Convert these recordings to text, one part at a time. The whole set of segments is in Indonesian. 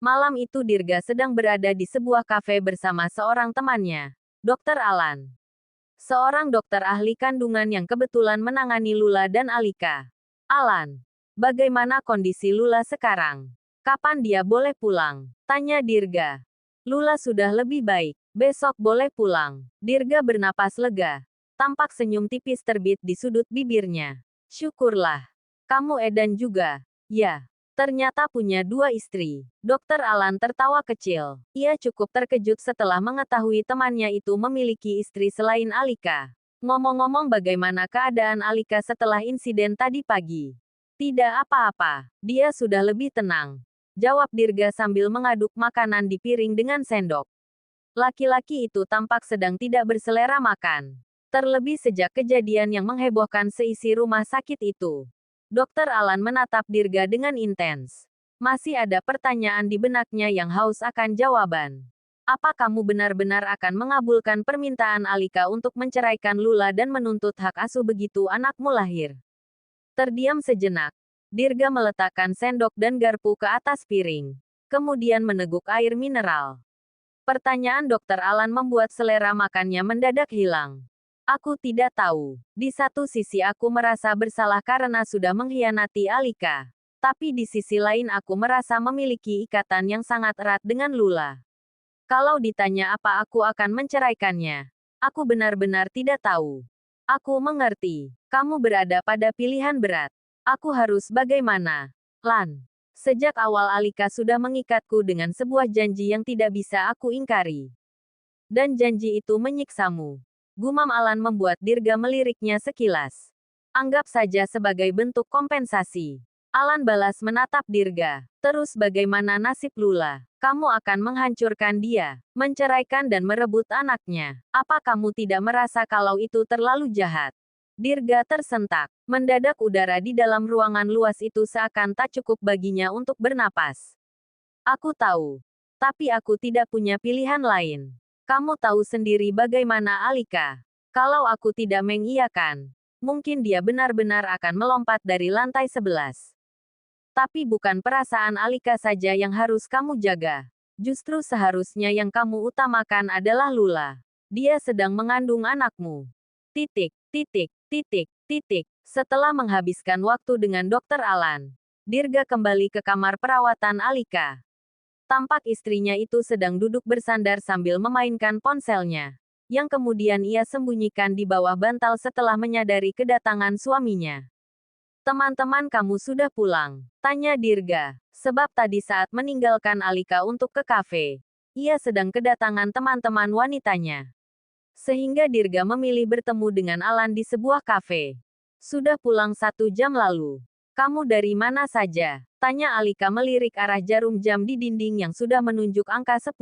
Malam itu Dirga sedang berada di sebuah kafe bersama seorang temannya, Dr. Alan. Seorang dokter ahli kandungan yang kebetulan menangani Lula dan Alika. Alan, bagaimana kondisi Lula sekarang? Kapan dia boleh pulang? Tanya Dirga. Lula sudah lebih baik. Besok boleh pulang. Dirga bernapas lega. Tampak senyum tipis terbit di sudut bibirnya. Syukurlah. Kamu edan juga. Ya. Ternyata punya dua istri. Dokter Alan tertawa kecil. Ia cukup terkejut setelah mengetahui temannya itu memiliki istri selain Alika. Ngomong-ngomong, bagaimana keadaan Alika setelah insiden tadi pagi? Tidak apa-apa. Dia sudah lebih tenang. Jawab Dirga sambil mengaduk makanan di piring dengan sendok. Laki-laki itu tampak sedang tidak berselera makan. Terlebih sejak kejadian yang menghebohkan seisi rumah sakit itu. Dokter Alan menatap Dirga dengan intens. Masih ada pertanyaan di benaknya yang haus akan jawaban. Apa kamu benar-benar akan mengabulkan permintaan Alika untuk menceraikan Lula dan menuntut hak asuh begitu anakmu lahir? Terdiam sejenak. Dirga meletakkan sendok dan garpu ke atas piring. Kemudian meneguk air mineral. Pertanyaan Dokter Alan membuat selera makannya mendadak hilang. Aku tidak tahu. Di satu sisi aku merasa bersalah karena sudah mengkhianati Alika. Tapi di sisi lain aku merasa memiliki ikatan yang sangat erat dengan Lula. Kalau ditanya apa aku akan menceraikannya, aku benar-benar tidak tahu. Aku mengerti. Kamu berada pada pilihan berat. Aku harus bagaimana? Lan. Sejak awal Alika sudah mengikatku dengan sebuah janji yang tidak bisa aku ingkari. Dan janji itu menyiksamu. Gumam Alan membuat Dirga meliriknya sekilas. Anggap saja sebagai bentuk kompensasi. Alan balas menatap Dirga. Terus bagaimana nasib Lula? Kamu akan menghancurkan dia, menceraikan dan merebut anaknya. Apa kamu tidak merasa kalau itu terlalu jahat? Dirga tersentak. Mendadak udara di dalam ruangan luas itu seakan tak cukup baginya untuk bernapas. Aku tahu. Tapi aku tidak punya pilihan lain. Kamu tahu sendiri bagaimana Alika. Kalau aku tidak mengiyakan, mungkin dia benar-benar akan melompat dari lantai 11. Tapi bukan perasaan Alika saja yang harus kamu jaga. Justru seharusnya yang kamu utamakan adalah Lula. Dia sedang mengandung anakmu. Titik, titik, titik, titik. Setelah menghabiskan waktu dengan Dokter Alan, Dirga kembali ke kamar perawatan Alika. Tampak istrinya itu sedang duduk bersandar sambil memainkan ponselnya, yang kemudian ia sembunyikan di bawah bantal setelah menyadari kedatangan suaminya. Teman-teman kamu sudah pulang? Tanya Dirga. Sebab tadi saat meninggalkan Alika untuk ke kafe, ia sedang kedatangan teman-teman wanitanya. Sehingga Dirga memilih bertemu dengan Alan di sebuah kafe. Sudah pulang 1 jam lalu. Kamu dari mana saja? Tanya Alika melirik arah jarum jam di dinding yang sudah menunjuk angka 10.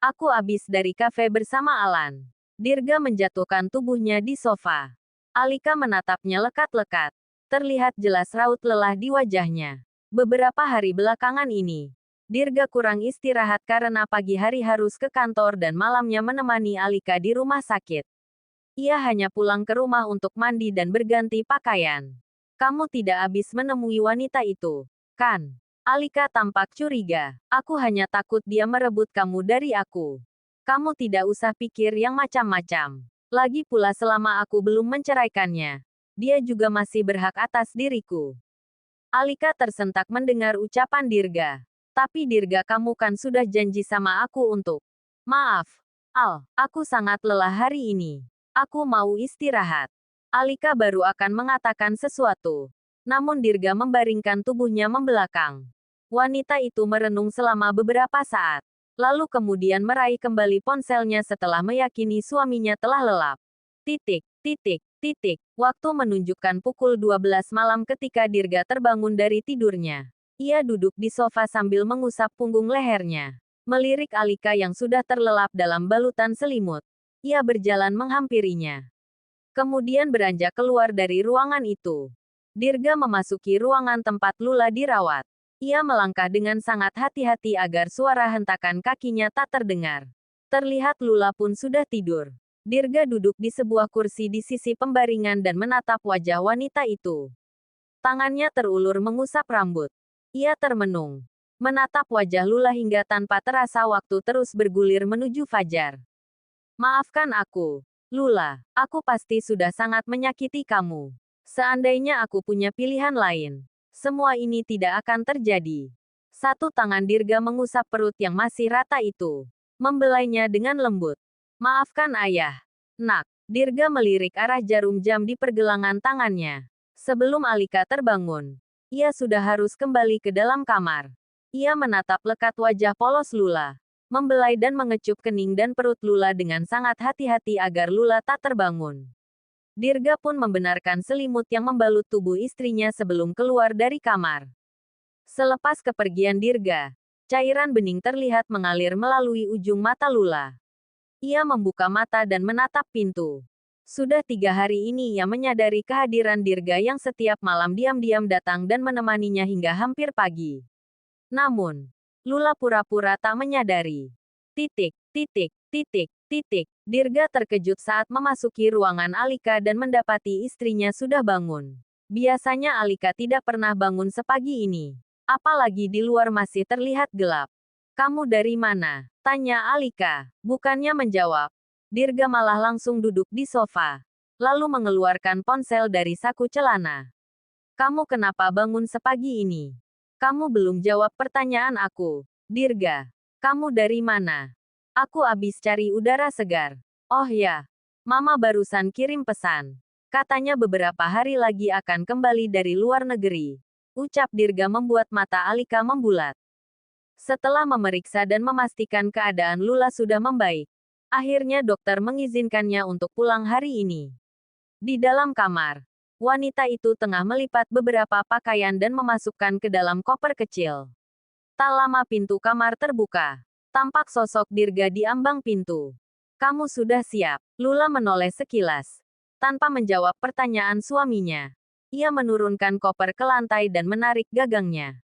Aku habis dari kafe bersama Alan. Dirga menjatuhkan tubuhnya di sofa. Alika menatapnya lekat-lekat. Terlihat jelas raut lelah di wajahnya. Beberapa hari belakangan ini, Dirga kurang istirahat karena pagi hari harus ke kantor dan malamnya menemani Alika di rumah sakit. Ia hanya pulang ke rumah untuk mandi dan berganti pakaian. Kamu tidak habis menemui wanita itu, kan? Alika tampak curiga. Aku hanya takut dia merebut kamu dari aku. Kamu tidak usah pikir yang macam-macam. Lagi pula selama aku belum menceraikannya, dia juga masih berhak atas diriku. Alika tersentak mendengar ucapan Dirga. Tapi Dirga, kamu kan sudah janji sama aku untuk... Maaf, Al, aku sangat lelah hari ini. Aku mau istirahat. Alika baru akan mengatakan sesuatu. Namun Dirga membaringkan tubuhnya membelakang. Wanita itu merenung selama beberapa saat. Lalu kemudian meraih kembali ponselnya setelah meyakini suaminya telah lelap. Titik, titik, titik. Waktu menunjukkan pukul 12 malam ketika Dirga terbangun dari tidurnya. Ia duduk di sofa sambil mengusap punggung lehernya. Melirik Alika yang sudah terlelap dalam balutan selimut. Ia berjalan menghampirinya. Kemudian beranjak keluar dari ruangan itu. Dirga memasuki ruangan tempat Lula dirawat. Ia melangkah dengan sangat hati-hati agar suara hentakan kakinya tak terdengar. Terlihat Lula pun sudah tidur. Dirga duduk di sebuah kursi di sisi pembaringan dan menatap wajah wanita itu. Tangannya terulur mengusap rambut. Ia termenung. menatap wajah Lula hingga tanpa terasa waktu terus bergulir menuju fajar. Maafkan aku, Lula. Aku pasti sudah sangat menyakiti kamu. Seandainya aku punya pilihan lain, semua ini tidak akan terjadi. Satu tangan Dirga mengusap perut yang masih rata itu, membelainya dengan lembut. Maafkan ayah. Nak. Dirga melirik arah jarum jam di pergelangan tangannya. Sebelum Alika terbangun, ia sudah harus kembali ke dalam kamar. Ia menatap lekat wajah polos Lula, membelai dan mengecup kening dan perut Lula dengan sangat hati-hati agar Lula tak terbangun. Dirga pun membenarkan selimut yang membalut tubuh istrinya sebelum keluar dari kamar. Selepas kepergian Dirga, cairan bening terlihat mengalir melalui ujung mata Lula. Ia membuka mata dan menatap pintu. Sudah 3 hari ini ia menyadari kehadiran Dirga yang setiap malam diam-diam datang dan menemaninya hingga hampir pagi. Namun, Lula pura-pura tak menyadari. Dirga terkejut saat memasuki ruangan Alika dan mendapati istrinya sudah bangun. Biasanya Alika tidak pernah bangun sepagi ini. Apalagi di luar masih terlihat gelap. Kamu dari mana? Tanya Alika. Bukannya menjawab, Dirga malah langsung duduk di sofa. Lalu mengeluarkan ponsel dari saku celana. Kamu kenapa bangun sepagi ini? Kamu belum jawab pertanyaan aku. Dirga, kamu dari mana? Aku habis cari udara segar. Oh ya, Mama barusan kirim pesan. Katanya beberapa hari lagi akan kembali dari luar negeri. Ucap Dirga membuat mata Alika membulat. Setelah memeriksa dan memastikan keadaan Lula sudah membaik, akhirnya dokter mengizinkannya untuk pulang hari ini. Di dalam kamar, wanita itu tengah melipat beberapa pakaian dan memasukkan ke dalam koper kecil. Tak lama pintu kamar terbuka. Tampak sosok Dirga di ambang pintu. Kamu sudah siap? Lula menoleh sekilas. Tanpa menjawab pertanyaan suaminya, ia menurunkan koper ke lantai dan menarik gagangnya.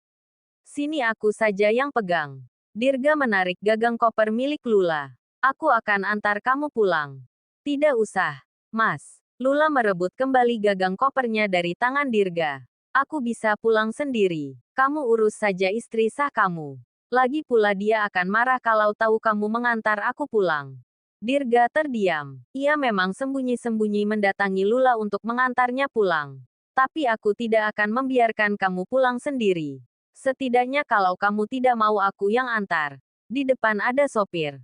Sini aku saja yang pegang. Dirga menarik gagang koper milik Lula. Aku akan antar kamu pulang. Tidak usah, Mas. Lula merebut kembali gagang kopernya dari tangan Dirga. Aku bisa pulang sendiri. Kamu urus saja istri sah kamu. Lagi pula dia akan marah kalau tahu kamu mengantar aku pulang. Dirga terdiam. Ia memang sembunyi-sembunyi mendatangi Lula untuk mengantarnya pulang. Tapi aku tidak akan membiarkan kamu pulang sendiri. Setidaknya kalau kamu tidak mau aku yang antar. Di depan ada sopir.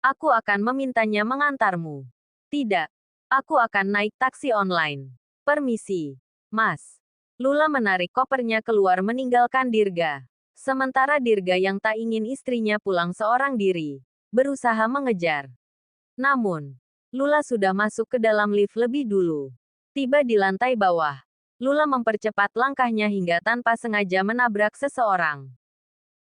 Aku akan memintanya mengantarmu. Tidak. Aku akan naik taksi online. Permisi, Mas. Lula menarik kopernya keluar meninggalkan Dirga. Sementara Dirga yang tak ingin istrinya pulang seorang diri, berusaha mengejar. Namun, Lula sudah masuk ke dalam lift lebih dulu. Tiba di lantai bawah, Lula mempercepat langkahnya hingga tanpa sengaja menabrak seseorang.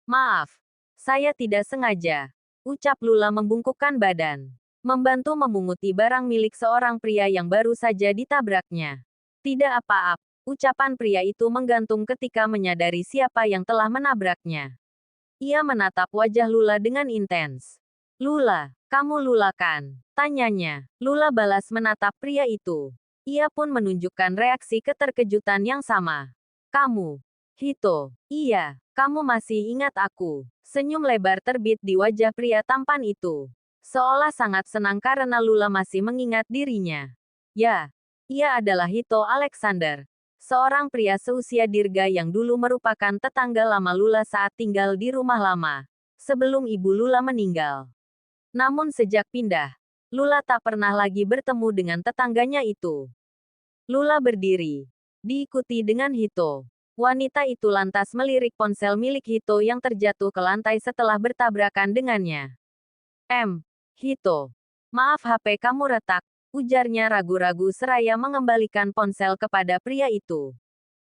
Maaf, saya tidak sengaja. Ucap Lula membungkukkan badan. Membantu memunguti barang milik seorang pria yang baru saja ditabraknya. Tidak apa-apa, ucapan pria itu menggantung ketika menyadari siapa yang telah menabraknya. Ia menatap wajah Lula dengan intens. Lula, kamu Lula kan? Tanyanya. Lula balas menatap pria itu. Ia pun menunjukkan reaksi keterkejutan yang sama. Kamu, Hito. Iya, kamu masih ingat aku. Senyum lebar terbit di wajah pria tampan itu. Seolah sangat senang karena Lula masih mengingat dirinya. Ya, ia adalah Hito Alexander. Seorang pria seusia Dirga yang dulu merupakan tetangga lama Lula saat tinggal di rumah lama. Sebelum ibu Lula meninggal. Namun sejak pindah, Lula tak pernah lagi bertemu dengan tetangganya itu. Lula berdiri. Diikuti dengan Hito. Wanita itu lantas melirik ponsel milik Hito yang terjatuh ke lantai setelah bertabrakan dengannya. Hito. Maaf HP kamu retak, ujarnya ragu-ragu seraya mengembalikan ponsel kepada pria itu.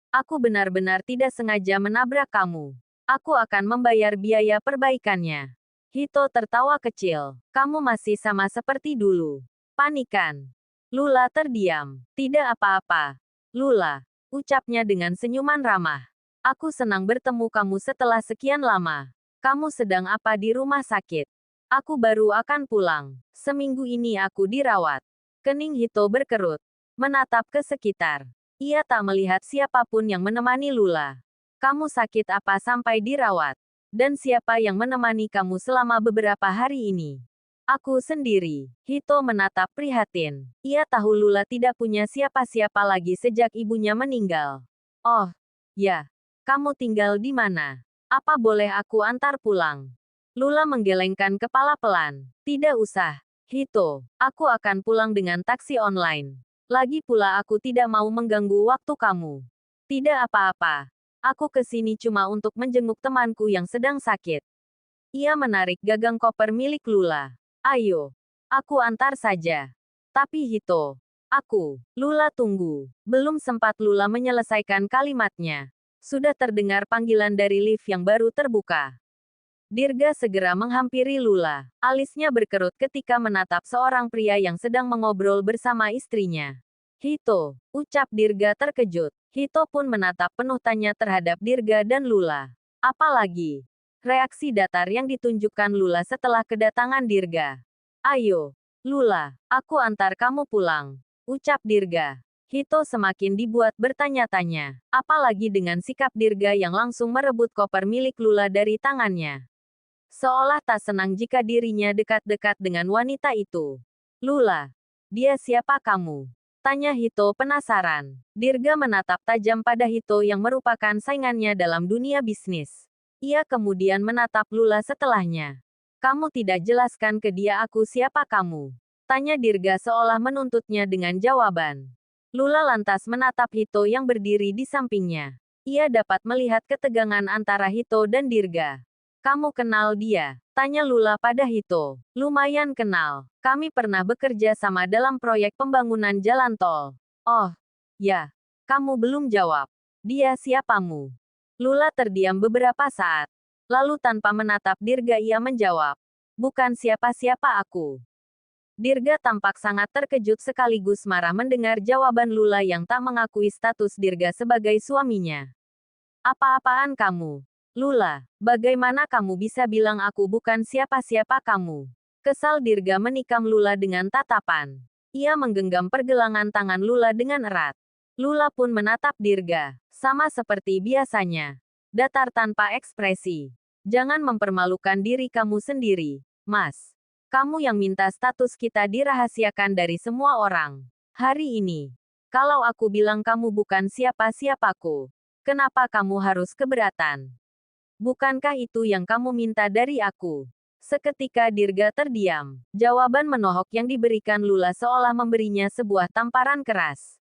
Aku benar-benar tidak sengaja menabrak kamu. Aku akan membayar biaya perbaikannya. Hito tertawa kecil. Kamu masih sama seperti dulu. Panikan. Lula terdiam. Tidak apa-apa. Lula, ucapnya dengan senyuman ramah. Aku senang bertemu kamu setelah sekian lama. Kamu sedang apa di rumah sakit? Aku baru akan pulang. Seminggu ini aku dirawat. Kening Hito berkerut. Menatap ke sekitar. Ia tak melihat siapapun yang menemani Lula. Kamu sakit apa sampai dirawat? Dan siapa yang menemani kamu selama beberapa hari ini? Aku sendiri. Hito menatap prihatin. Ia tahu Lula tidak punya siapa-siapa lagi sejak ibunya meninggal. Oh, ya. Kamu tinggal di mana? Apa boleh aku antar pulang? Lula menggelengkan kepala pelan. Tidak usah, Hito. Aku akan pulang dengan taksi online. Lagi pula aku tidak mau mengganggu waktu kamu. Tidak apa-apa. Aku ke sini cuma untuk menjenguk temanku yang sedang sakit. Ia menarik gagang koper milik Lula. Ayo. Aku antar saja. Tapi Hito. Lula tunggu. Belum sempat Lula menyelesaikan kalimatnya. Sudah terdengar panggilan dari lift yang baru terbuka. Dirga segera menghampiri Lula. Alisnya berkerut ketika menatap seorang pria yang sedang mengobrol bersama istrinya. Hito, ucap Dirga terkejut. Hito pun menatap penuh tanya terhadap Dirga dan Lula. Apalagi, reaksi datar yang ditunjukkan Lula setelah kedatangan Dirga. Ayo, Lula, aku antar kamu pulang, ucap Dirga. Hito semakin dibuat bertanya-tanya, apalagi dengan sikap Dirga yang langsung merebut koper milik Lula dari tangannya. Seolah tak senang jika dirinya dekat-dekat dengan wanita itu. Lula, dia siapa kamu? Tanya Hito penasaran. Dirga menatap tajam pada Hito yang merupakan saingannya dalam dunia bisnis. Ia kemudian menatap Lula setelahnya. Kamu tidak jelaskan ke dia aku siapa kamu? Tanya Dirga seolah menuntutnya dengan jawaban. Lula lantas menatap Hito yang berdiri di sampingnya. Ia dapat melihat ketegangan antara Hito dan Dirga. Kamu kenal dia? Tanya Lula pada Hito. Lumayan kenal. Kami pernah bekerja sama dalam proyek pembangunan jalan tol. Oh, ya. Kamu belum jawab. Dia siapamu? Lula terdiam beberapa saat. Lalu tanpa menatap Dirga ia menjawab. Bukan siapa-siapa aku. Dirga tampak sangat terkejut sekaligus marah mendengar jawaban Lula yang tak mengakui status Dirga sebagai suaminya. Apa-apaan kamu? Lula, bagaimana kamu bisa bilang aku bukan siapa-siapa kamu? Kesal Dirga menikam Lula dengan tatapan. Ia menggenggam pergelangan tangan Lula dengan erat. Lula pun menatap Dirga, sama seperti biasanya. Datar tanpa ekspresi. Jangan mempermalukan diri kamu sendiri, Mas. Kamu yang minta status kita dirahasiakan dari semua orang. Hari ini, kalau aku bilang kamu bukan siapa-siapaku, kenapa kamu harus keberatan? Bukankah itu yang kamu minta dari aku? Seketika Dirga terdiam. Jawaban menohok yang diberikan Lula seolah memberinya sebuah tamparan keras.